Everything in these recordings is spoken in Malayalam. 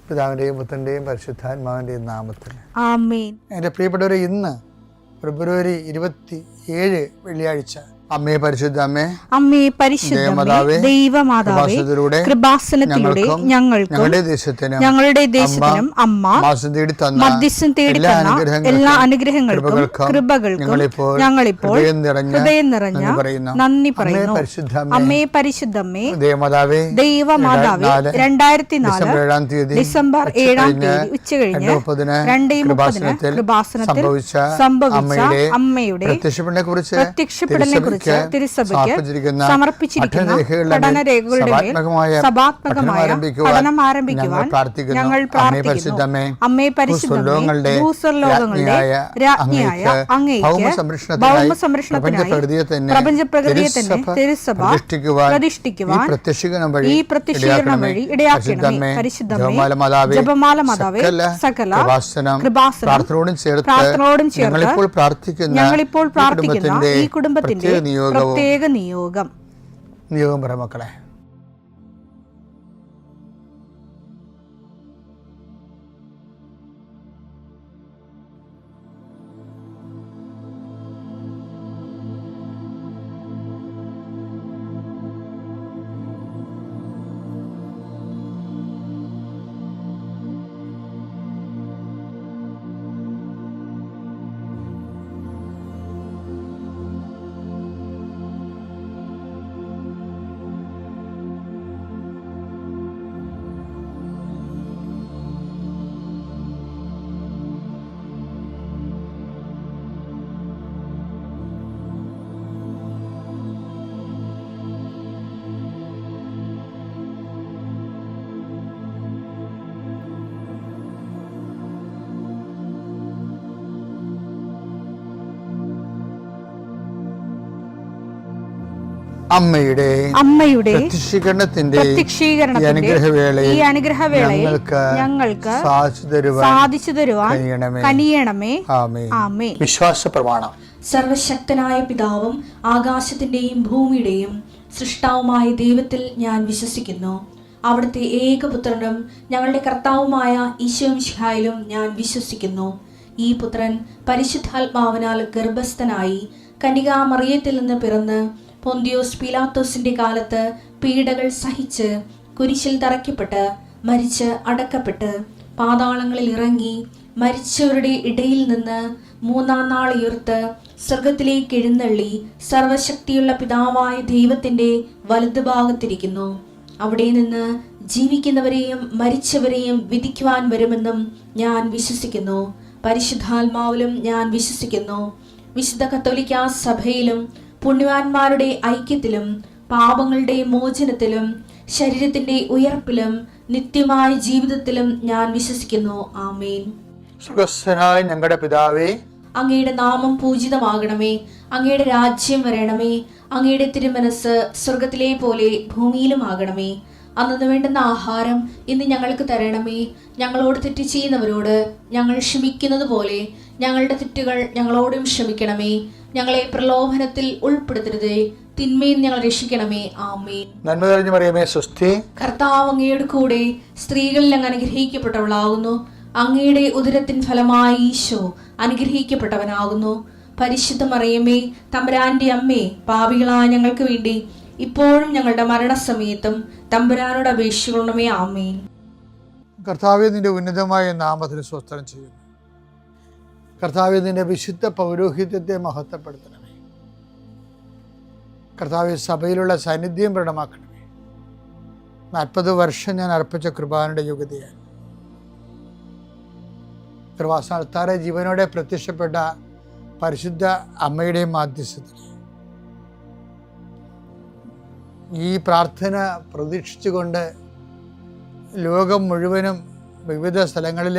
പിതാവിൻ്റെയും പുത്രൻ്റെയും പരിശുദ്ധാത്മാവിൻ്റെയും നാമത്തിൽ ആമേൻ. എൻ്റെ പ്രിയപ്പെട്ടവരെ, ഇന്ന് ഫെബ്രുവരി 27 വെള്ളിയാഴ്ച. അമ്മേ പരിശുദ്ധ അമ്മേ, അമ്മേ പരിശുദ്ധ ദൈവമാതാവേ, കൃപാസനത്തിലൂടെ ഞങ്ങൾക്കും ഞങ്ങളുടെ ദേശത്തിനും അമ്മ മധ്യസ്ഥം തേടി തന്ന എല്ലാ അനുഗ്രഹങ്ങൾക്കും കൃപകൾക്കും ഞങ്ങളിപ്പോൾ ഹൃദയം നിറഞ്ഞ നന്ദി പറയുന്നു. അമ്മേ പരിശുദ്ധമ്മേ ദൈവമാതാവേ, 2004 ഡിസംബർ 7 ഉച്ചകഴിഞ്ഞ് 2:30 കൃപാസനത്തിൽ സംഭവിച്ച അമ്മയുടെ പ്രത്യക്ഷപ്പെടലിനെ കുറിച്ച് തിരുസഭയ്ക്ക് സമർപ്പിച്ചിരിക്കുന്ന പഠനരേഖകളുടെ മേൽ സഭാത്മകമായ പഠനം ആരംഭിക്കുവാൻ ഞങ്ങൾ പ്രാർത്ഥിക്കുന്നു. അമ്മേ പരിശുദ്ധമേ, ഭൂസ്വർലോകങ്ങളുടെ രാജ്ഞിയായ അങ്ങേയ്ക്ക് ഭൗമസംരക്ഷണത്തിനായി പ്രപഞ്ചപ്രകൃതിയെ തന്നെ തിരുസഭ പ്രതിഷ്ഠിക്കുവാൻ ഈ പ്രത്യക്ഷീകരണം വഴി ഇടയാക്കണമേ. പരിശുദ്ധമേ, ജപമാല മാതാവേ, സകല കൃപാസനം പ്രാർത്ഥനയോടും ചേർത്ത് ഞങ്ങളിപ്പോൾ പ്രാർത്ഥിക്കുന്ന ഈ കുടുംബത്തിന്റെ പ്രത്യേക നിയോഗം പറ മക്കളെ. അമ്മയുടെ പ്രത്യക്ഷീകരണത്തിന്റെ ഈ അനുഗ്രഹവേളയിൽ ഞങ്ങൾക്ക് സാധിച്ചു തരുവാൻ കനിയണമേ. ആമേൻ. വിശ്വാസ പ്രമാണം. സർവശക്തനായ പിതാവും ആകാശത്തിന്റെയും ഭൂമിയുടെയും സൃഷ്ടാവുമായ ദൈവത്തിൽ ഞാൻ വിശ്വസിക്കുന്നു. അവിടുത്തെ ഏകപുത്രനും ഞങ്ങളുടെ കർത്താവുമായ ഈശോ മിശിഹായിലും ഞാൻ വിശ്വസിക്കുന്നു. ഈ പുത്രൻ പരിശുദ്ധാത്മാവിനാൽ ഗർഭസ്ഥനായി കന്യകാമറിയത്തിൽ നിന്ന് പിറന്ന് പൊന്തിയോസ് പീലാത്തോസിന്റെ കാലത്ത് പീഡകൾ സഹിച്ച് കുരിശിൽ തറയ്ക്കപ്പെട്ട് മരിച്ച് അടക്കപ്പെട്ട് പാതാളങ്ങളിൽ ഇറങ്ങി മരിച്ചവരുടെ ഇടയിൽ നിന്ന് 3-ാം നാൾ ഉയർത്ത് സ്വർഗത്തിലേക്ക് എഴുന്നള്ളി സർവശക്തിയുള്ള പിതാവായ ദൈവത്തിന്റെ വലതുഭാഗത്തിരിക്കുന്നു. അവിടെ നിന്ന് ജീവിക്കുന്നവരെയും മരിച്ചവരെയും വിധിക്കുവാൻ വരുമെന്നും ഞാൻ വിശ്വസിക്കുന്നു. പരിശുദ്ധാത്മാവിലും ഞാൻ വിശ്വസിക്കുന്നു. വിശുദ്ധ കത്തോലിക്കാ സഭയിലും പുണ്യവാന്മാരുടെ ഐക്യത്തിലും പാപങ്ങളുടെ മോചനത്തിലും ശരീരത്തിന്റെ ഉയർപ്പിലും നിത്യമായ ജീവിതത്തിലും ഞാൻ വിശ്വസിക്കുന്നു. ആമേൻ. സ്വർഗ്ഗസ്ഥനായ ഞങ്ങളുടെ പിതാവേ, അങ്ങയുടെ നാമം പൂജിതമാകണമേ. അങ്ങയുടെ രാജ്യം വരണമേ. അങ്ങയുടെ തിരുമനസ് സ്വർഗത്തിലെ പോലെ ഭൂമിയിലും ആകണമേ. അന്നു വേണ്ടുന്ന ആഹാരം ഇന്ന് ഞങ്ങൾക്ക് തരണമേ. ഞങ്ങളോട് തെറ്റ് ചെയ്യുന്നവരോട് ഞങ്ങൾ ക്ഷമിക്കുന്നത് പോലെ ഞങ്ങളുടെ തെറ്റുകൾ ഞങ്ങളോടും ക്ഷമിക്കണമേ. ഞങ്ങളെ പ്രലോഭനത്തിൽ ഉൾപ്പെടുത്തരുതേ, തിന്മയിൽ ഞങ്ങൾ രക്ഷിക്കണമേ. ആമേൻ. നന്മ നിറഞ്ഞ മറിയമേ, സ്വസ്തി. കർത്താവ് അങ്ങയുടെ കൂടെ സ്ത്രീകളിൽ അങ്ങ് അനുഗ്രഹിക്കപ്പെട്ടവളാകുന്നു. അങ്ങയുടെ ഉദരത്തിൻ ഫലമായി ഈശോ അനുഗ്രഹിക്കപ്പെട്ടവനാകുന്നു. പരിശുദ്ധ മറിയമേ, തമ്പുരാന്റെ അമ്മേ, പാപികളായ ഞങ്ങൾക്ക് വേണ്ടി ഇപ്പോഴും ഞങ്ങളുടെ മരണസമയത്തും തമ്പുരാനോട് അപേക്ഷിക്കണമേ. ആമേൻ. കർത്താവേ, നിന്റെ ഉന്നതമായ നാമത്തിന് സ്തോത്രം ചെയ്യുന്നു. കർത്താവേ, നിന്റെ വിശുദ്ധ പൗരോഹിത്യത്തെ മഹത്വപ്പെടുത്തണമേ. കർത്താവേ, സഭയിലുള്ള സാന്നിധ്യം പ്രകടമാക്കണമേ. 40 വർഷം ഞാൻ അർപ്പിച്ച കൃപാനയുടെ യോഗ്യതയാണ്. കൃപാസ്ഥാനത്താറെ ജീവനോടെ പ്രത്യക്ഷപ്പെട്ട പരിശുദ്ധ അമ്മയുടെ മാധ്യസ്ഥത്തിൽ ഈ പ്രാർത്ഥന പ്രതീക്ഷിച്ചുകൊണ്ട് ലോകം മുഴുവനും വിവിധ സ്ഥലങ്ങളിൽ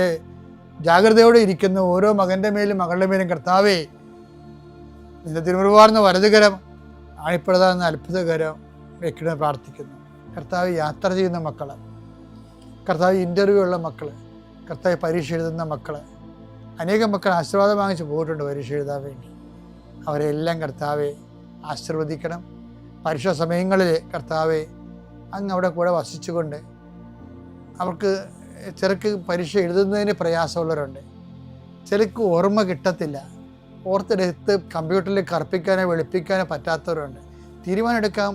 ജാഗ്രതയോടെ ഇരിക്കുന്ന ഓരോ മകൻ്റെ മേലും മകളുടെ മേലും കർത്താവേ, നിന്റെ തിരുമുറിവാർന്ന വലതുകരം ആണിപ്പെടുന്ന അത്ഭുതകരം വെക്കണമെന്ന് പ്രാർത്ഥിക്കുന്നു. കർത്താവ് യാത്ര ചെയ്യുന്ന മക്കൾ, കർത്താവ് ഇൻ്റർവ്യൂ ഉള്ള മക്കൾ, കർത്താവ് പരീക്ഷ എഴുതുന്ന മക്കൾ, അനേകം മക്കൾ ആശീർവാദം വാങ്ങിച്ച് പോയിട്ടുണ്ട് പരീക്ഷ എഴുതാൻ വേണ്ടി. അവരെല്ലാം കർത്താവെ ആശീർവദിക്കണം. പരീക്ഷാ സമയങ്ങളിൽ കർത്താവെ അങ്ങ് അവിടെ കൂടെ വസിച്ചുകൊണ്ട് അവർക്ക് ചിലർക്ക് പരീക്ഷ എഴുതുന്നതിന് പ്രയാസമുള്ളവരുണ്ട്, ചിലർക്ക് ഓർമ്മ കിട്ടത്തില്ല, ഓർത്തെടുത്ത് കമ്പ്യൂട്ടറിൽ കറുപ്പിക്കാനോ വെളുപ്പിക്കാനോ പറ്റാത്തവരുണ്ട്, തീരുമാനം എടുക്കാൻ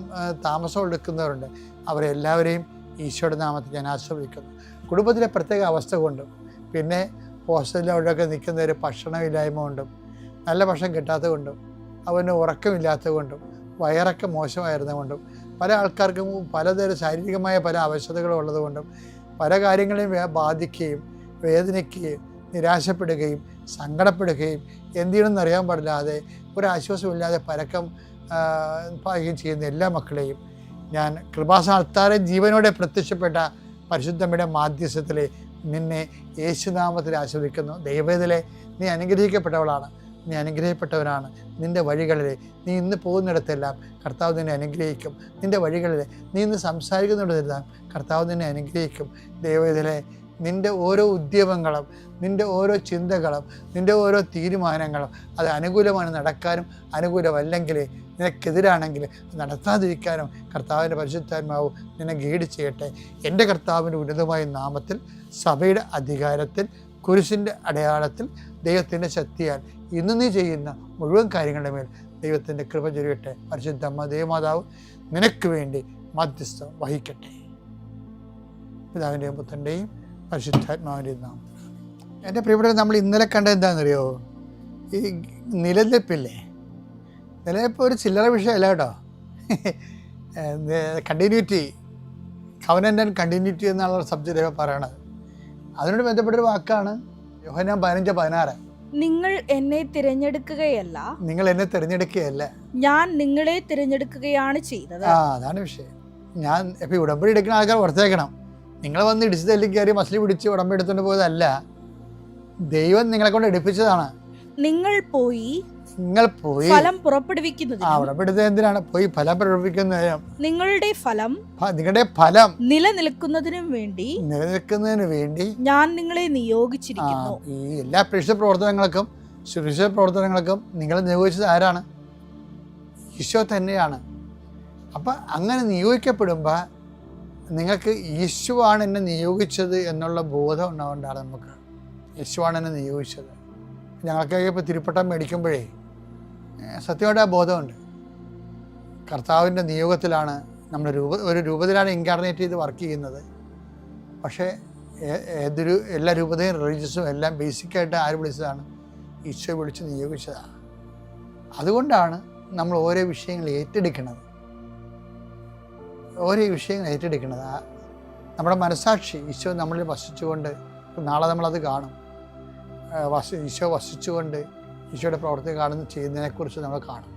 താമസം എടുക്കുന്നവരുണ്ട്. അവരെല്ലാവരെയും ഈശോയുടെ നാമത്തിൽ ഞാൻ ആശ്രയിക്കുന്നു. കുടുംബത്തിലെ പ്രത്യേക അവസ്ഥ കൊണ്ടും പിന്നെ ഹോസ്റ്റലിൽ അവിടെയൊക്കെ നിൽക്കുന്നവർ ഭക്ഷണമില്ലായ്മ കൊണ്ടും നല്ല ഭക്ഷണം കിട്ടാത്തത് കൊണ്ടും അവന് ഉറക്കമില്ലാത്തത് കൊണ്ടും വയറൊക്കെ മോശമായിരുന്നതുകൊണ്ടും പല ആൾക്കാർക്കും പലതരം ശാരീരികമായ പല അവശതകളും ഉള്ളതുകൊണ്ടും പല കാര്യങ്ങളെയും ബാധിക്കുകയും വേദനിക്കുകയും നിരാശപ്പെടുകയും സങ്കടപ്പെടുകയും എന്ത് ചെയ്യണമെന്ന് അറിയാൻ പാടില്ലാതെ ഒരാശ്വാസമില്ലാതെ പരക്കം പാകുകയും ചെയ്യുന്ന എല്ലാ മക്കളെയും ഞാൻ കൃപാസനത്താറെ ജീവനോടെ പ്രത്യക്ഷപ്പെട്ട പരിശുദ്ധമ്മയുടെ മാധ്യസ്ഥത്തിൽ നിന്നെ യേശുനാമത്തിൽ ആശ്രയിക്കുന്നു. ദൈവത്തിലെ നീ അനുഗ്രഹിക്കപ്പെട്ടവളാണ്, നീ അനുഗ്രഹിക്കപ്പെട്ടവനാണ്. നിൻ്റെ വഴികളിൽ നീ ഇന്ന് പോകുന്നിടത്തെല്ലാം കർത്താവ് നിന്നെ അനുഗ്രഹിക്കും. നിൻ്റെ വഴികളിൽ നീ ഇന്ന് സംസാരിക്കുന്നിടത്തെല്ലാം കർത്താവ് നിന്നെ അനുഗ്രഹിക്കും. ദൈവത്തിലെ നിൻ്റെ ഓരോ ഉദ്യമങ്ങളും നിൻ്റെ ഓരോ ചിന്തകളും നിൻ്റെ ഓരോ തീരുമാനങ്ങളും അത് അനുകൂലമാണ് നടക്കാനും അനുകൂലമല്ലെങ്കിൽ നിനക്കെതിരാണെങ്കിൽ നടത്താതിരിക്കാനും കർത്താവിൻ്റെ പരിശുദ്ധാത്മാവ് നിന്നെ ഗൈഡ് ചെയ്യട്ടെ. എൻ്റെ കർത്താവിൻ്റെ ഉന്നതമായ നാമത്തിൽ സഭയുടെ അധികാരത്തിൽ കുരിശിൻ്റെ അടയാളത്തിൽ ദൈവത്തിൻ്റെ ശക്തിയാൽ ഇന്ന് നീ ചെയ്യുന്ന മുഴുവൻ കാര്യങ്ങളുടെ മേൽ ദൈവത്തിൻ്റെ കൃപ ചൊരിയട്ടെ. പരിശുദ്ധമ്മ ദൈവമാതാവ് നിനക്ക് വേണ്ടി മധ്യസ്ഥം വഹിക്കട്ടെ. പിതാവിൻ്റെയും പുത്രൻ്റെയും പരിശുദ്ധാത്മാവിൻ്റെയും നാമത്തിൽ. എൻ്റെ പ്രിയപ്പെട്ടവർ, നമ്മൾ ഇന്നലെ കണ്ട എന്താണെന്നറിയോ? ഈ നിലനിൽപ്പില്ലേ, നിലനിൽപ്പ് ഒരു ചില്ലറ വിഷയമല്ല കേട്ടോ. കണ്ടിന്യൂറ്റി, കവനൻ്റ് ആൻഡ് കണ്ടിന്യൂറ്റി എന്നുള്ള സബ്ജക്റ്റ് പറയണത്. അതിനോട് ബന്ധപ്പെട്ടൊരു വാക്കാണ് യോഹന്നാൻ 15:16. നിങ്ങൾ എന്നെ തിരഞ്ഞെടുക്കുകയല്ല, നിങ്ങൾ എന്നെ തിരഞ്ഞെടുക്കുകയല്ല, ഞാൻ നിങ്ങളെ തിരഞ്ഞെടുക്കുകയാണ് ചെയ്തത്. അതാണ് വിഷയം. ഞാൻ ഇപ്പം ഉടമ്പടി എടുക്കുന്ന ആൾക്കാർ ഓർത്തേക്കണം, നിങ്ങൾ വന്ന് ഇടിച്ച് തല്ലി കയറി മസിലി പിടിച്ച് ഉടമ്പടി എടുത്തുകൊണ്ട് പോയതല്ല, ദൈവം നിങ്ങളെ കൊണ്ട് എടുപ്പിച്ചതാണ്. നിങ്ങൾ പോയി ഫലം പുറപ്പെടുവിക്കുന്നത്. ഉടമ്പെടുത്തത് എന്തിനാണ്? പോയി ഫലം പുറപ്പെടുവിക്കുന്നതിനും നിങ്ങളുടെ ഫലം നിലനിൽക്കുന്നതിന് വേണ്ടി ഞാൻ നിങ്ങളെ നിയോഗിച്ചിരിക്കുന്നു. ഈ എല്ലാ സുവിശേഷ പ്രവർത്തനങ്ങൾക്കും നിങ്ങളെ നിയോഗിച്ചത് ആരാണ്? ഈശോ തന്നെയാണ്. അപ്പം അങ്ങനെ നിയോഗിക്കപ്പെടുമ്പോൾ നിങ്ങൾക്ക് യേശുവാണ് എന്നെ നിയോഗിച്ചത് എന്നുള്ള ബോധം ഉണ്ടാവേണ്ടതാണ്. നമുക്ക് യേശുവാണ് എന്നെ നിയോഗിച്ചത്. ഞങ്ങൾക്കൊക്കെ ഇപ്പോൾ തിരുപ്പട്ടം മേടിക്കുമ്പോഴേ സത്യമായിട്ട് ആ ബോധമുണ്ട്. കർത്താവിൻ്റെ നിയോഗത്തിലാണ് നമ്മൾ ഒരു രൂപത്തിലാണ് ഇൻകാർണേറ്റ് ചെയ്ത് വർക്ക് ചെയ്യുന്നത്. പക്ഷേ എല്ലാ രൂപതയും റിലീജിയസും എല്ലാം ബേസിക്കായിട്ട് ആര് വിളിച്ചതാണ്? ഈശോ വിളിച്ച് നിയോഗിച്ചതാണ്. അതുകൊണ്ടാണ് നമ്മൾ ഓരോ വിഷയങ്ങൾ ഏറ്റെടുക്കുന്നത്. നമ്മുടെ മനസാക്ഷി ഈശോ നമ്മളിൽ വസിച്ചുകൊണ്ട്, നാളെ നമ്മളത് കാണും, ഈശോ വസിച്ചുകൊണ്ട് ഈശോയുടെ പ്രവർത്തി കാണുന്ന ചെയ്യുന്നതിനെക്കുറിച്ച് നമ്മൾ കാണും.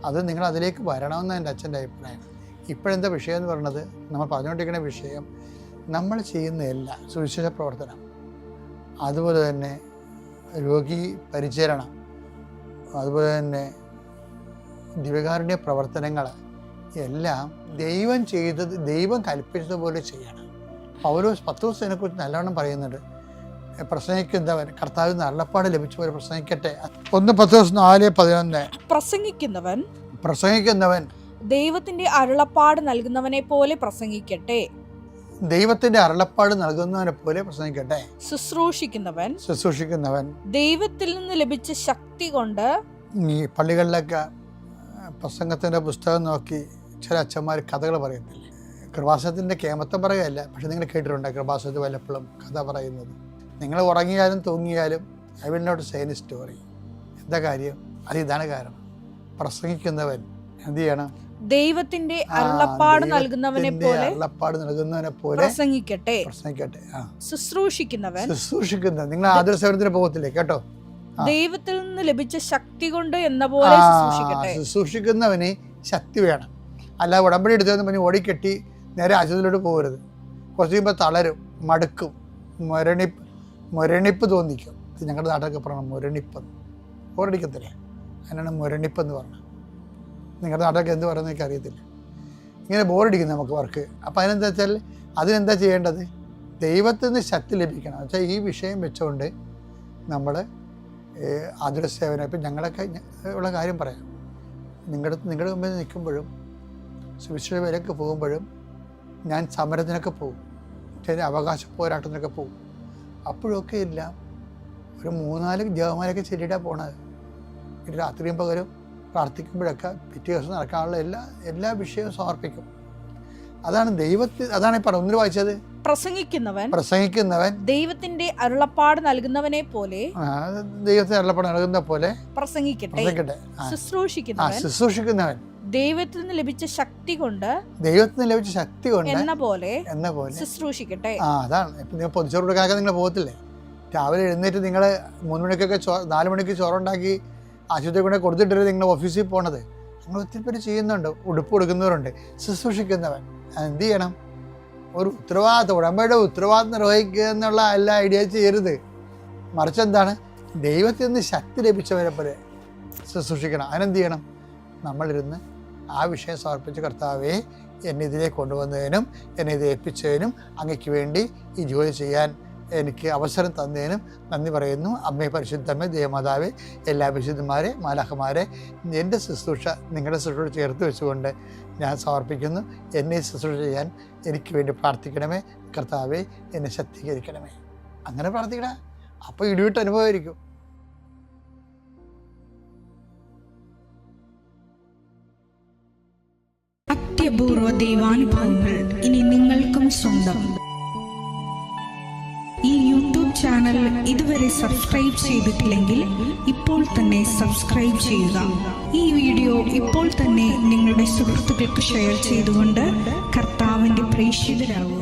അത് നിങ്ങൾ അതിലേക്ക് വരണമെന്ന് എൻ്റെ അച്ഛൻ്റെ അഭിപ്രായമാണ്. ഇപ്പോഴെന്താ വിഷയം എന്ന് പറയുന്നത്? നമ്മൾ പറഞ്ഞുകൊണ്ടിരിക്കുന്ന വിഷയം നമ്മൾ ചെയ്യുന്ന എല്ലാ സുവിശേഷ പ്രവർത്തനം, അതുപോലെ തന്നെ രോഗി പരിചരണം, അതുപോലെ തന്നെ ദിവ്യകാരുണ്യ പ്രവർത്തനങ്ങൾ എല്ലാം ദൈവം കൽപ്പിച്ചതുപോലെ ചെയ്യണം. പൗലോസ് 10 ദിവസത്തിനെക്കുറിച്ച് നല്ലവണ്ണം പറയുന്നുണ്ട്. പ്രസംഗിക്കുന്നവൻ കർത്താവിന് അരുളപ്പാട് ലഭിച്ച പോലെ പ്രസംഗിക്കട്ടെ. 1 Petrus 4:11. പ്രസംഗിക്കുന്നവൻ ദൈവത്തിന്റെ അരുളപ്പാട് നൽകുന്നവനെ പോലെ പ്രസംഗിക്കട്ടെ. ദൈവത്തിന്റെ അരുളപ്പാട് നൽകുന്നവനെ പോലെ പ്രസംഗിക്കട്ടെ. ശുശ്രൂഷിക്കുന്നവൻ ദൈവത്തിൽ നിന്ന് ലഭിച്ച ശക്തി കൊണ്ട്. ഈ പള്ളികളിലൊക്കെ പ്രസംഗത്തിന്റെ പുസ്തകം നോക്കി ചില അച്ഛന്മാർ കഥകൾ പറയത്തില്ലേ? കൃപാസനത്തിന്റെ കേമത്തം പറയുകയല്ല, പക്ഷെ നിങ്ങൾ കേട്ടിട്ടുണ്ട് കൃപാസനത്തിൽ വല്ലപ്പോഴും കഥ പറയുന്നത്. നിങ്ങൾ ഉറങ്ങിയാലും തൂങ്ങിയാലും I will not say any story. എന്താ കാര്യം? ഇതാണ് കാരണം. പ്രസംഗിക്കുന്നവൻ എന്ത് ചെയ്യണം? ദൈവത്തിന്റെ അരുളപ്പാട് നൽകുന്നവനെ പോലെ പ്രസംഗിക്കട്ടെ. ശുശ്രൂഷിക്കുന്നവൻ നിങ്ങൾ ആതുര സേവനത്തിന് പോകത്തില്ലേ? കേട്ടോ, ദൈവത്തിൽ നിന്ന് ലഭിച്ച ശക്തി കൊണ്ട് എന്ന പോലെ ശുശ്രൂഷിക്കട്ടെ. ശുശ്രൂഷിക്കുന്നവന് ശക്തി വേണം. അല്ല ഉടമ്പടി എടുത്തതെന്ന് പറഞ്ഞ് ഓടിക്കെട്ടി നേരെ ആശുപത്രിയിലോട്ട് പോകരുത്. കുറച്ച് കഴിയുമ്പോൾ തളരും, മടുക്കും, മുരണിപ്പ് തോന്നിക്കും. ഞങ്ങളുടെ നാട്ടിലൊക്കെ പറയണം മുരണിപ്പ്. ബോറടിക്കത്തില്ല, അതിനാണ് മുരണിപ്പെന്ന് പറഞ്ഞത്. നിങ്ങളുടെ നാട്ടിലൊക്കെ എന്ത് പറയുന്നത് എനിക്ക് അറിയത്തില്ല. ഇങ്ങനെ ബോറടിക്കും നമുക്ക് വർക്ക്. അപ്പോൾ അതിനെന്താ വെച്ചാൽ അതിനെന്താ ചെയ്യേണ്ടത്? ദൈവത്തിൽ നിന്ന് ശക്തി ലഭിക്കണം. വെച്ചാൽ ഈ വിഷയം വെച്ചുകൊണ്ട് നമ്മൾ ആതുര സേവനം, ഇപ്പം ഞങ്ങളൊക്കെ ഉള്ള കാര്യം പറയാം. നിങ്ങളുടെ മുമ്പിൽ നിൽക്കുമ്പോഴും സുവിശേഷ വേലയ്ക്ക് പോകുമ്പോഴും ഞാൻ സമരത്തിനൊക്കെ പോകും. ചില അവകാശ പോരാട്ടത്തിനൊക്കെ പോകും. അപ്പോഴൊക്കെ എല്ലാം ഒരു 3-4 ജപമാലയൊക്കെ ചൊല്ലിയിട്ടാണ് പോണത്. പിന്നെ രാത്രിയും പകലും പ്രാർത്ഥിക്കുമ്പോഴൊക്കെ പിറ്റേ ദിവസം നടക്കാനുള്ള എല്ലാ വിഷയവും സമർപ്പിക്കും. അതാണ് അതാണ് ഈ ഒന്നിൽ വായിച്ചത്. പ്രസംഗിക്കുന്നവൻ ദൈവത്തിന്റെ അരുളപ്പാട് നൽകുന്നവനെ പോലെ ദൈവത്തിന്റെ അരുളപ്പാട് നൽകുന്ന പോലെ പ്രസംഗിക്കട്ടെ. ശുശ്രൂഷിക്കുന്നവൻ ദൈവത്തിൽ നിന്ന് ലഭിച്ച ശക്തി കൊണ്ട് എന്ന പോലെ ശുശ്രൂഷിക്കട്ടെ. അതാണ്. ഇപ്പം നിങ്ങൾ പൊതിച്ചോറ് കൊടുക്കാനൊക്കെ നിങ്ങൾ പോകത്തില്ലേ? രാവിലെ എഴുന്നേറ്റ് നിങ്ങൾ 3 മണിക്കൊക്കെ 4 മണിക്ക് ചോറുണ്ടാക്കി ആശുപത്രി കൊണ്ട് കൊടുത്തിട്ടല്ലേ നിങ്ങൾ ഓഫീസിൽ പോണത്. നിങ്ങൾ ഒത്തിരി പേര് ചെയ്യുന്നുണ്ട്. ഉടുപ്പ് കൊടുക്കുന്നവരുണ്ട്. ശുശ്രൂഷിക്കുന്നവൻ എന്ത് ചെയ്യണം? ഒരു ഉത്തരവാദിത്വം, ഉടമ്പയുടെ ഉത്തരവാദിത്വം നിർവഹിക്കുക എന്നുള്ള എല്ലാ ഐഡിയ ചെയ്യരുത്. മറിച്ച് എന്താണ്? ദൈവത്തിൽ നിന്ന് ശക്തി ലഭിച്ചവരെ പോലെ ശുശ്രൂഷിക്കണം. അതിനെന്ത് ചെയ്യണം? നമ്മളിരുന്ന് ആ വിഷയം സമർപ്പിച്ച്, കർത്താവേ, എന്നെ ഇതിലേക്ക് കൊണ്ടുവന്നതിനും എന്നെ ഇത് ഏൽപ്പിച്ചതിനും അങ്ങയ്ക്ക് വേണ്ടി ഈ ജോലി ചെയ്യാൻ എനിക്ക് അവസരം തന്നതിനും നന്ദി പറയുന്നു. അമ്മേ, പരിശുദ്ധമ്മേ, ദേവമാതാവേ, എല്ലാ വിശുദ്ധന്മാരെ, മാലാഖമാരെ, എൻ്റെ ശുശ്രൂഷ നിങ്ങളുടെ ശുശ്രൂഷ ചേർത്ത് വെച്ചുകൊണ്ട് ഞാൻ സമർപ്പിക്കുന്നു. എന്നെ ശുശ്രൂഷ ചെയ്യാൻ എനിക്ക് വേണ്ടി പ്രാർത്ഥിക്കണമേ. കർത്താവേ, എന്നെ ശക്തീകരിക്കണമേ. അങ്ങനെ പ്രാർത്ഥിക്കണേ. അപ്പോൾ ഇടിവിട്ട് അനുഭവമായിരിക്കും. അത്യപൂർവ ദൈവാനുഭവങ്ങൾ ഇനി നിങ്ങൾക്കും സ്വന്തം. ഈ യൂട്യൂബ് ചാനൽ ഇതുവരെ സബ്സ്ക്രൈബ് ചെയ്തിട്ടില്ലെങ്കിൽ ഇപ്പോൾ തന്നെ സബ്സ്ക്രൈബ് ചെയ്യുക. ഈ വീഡിയോ ഇപ്പോൾ തന്നെ നിങ്ങളുടെ സുഹൃത്തുക്കൾക്ക് ഷെയർ ചെയ്തുകൊണ്ട് കർത്താവിൻ്റെ പ്രേക്ഷിതരാകുക.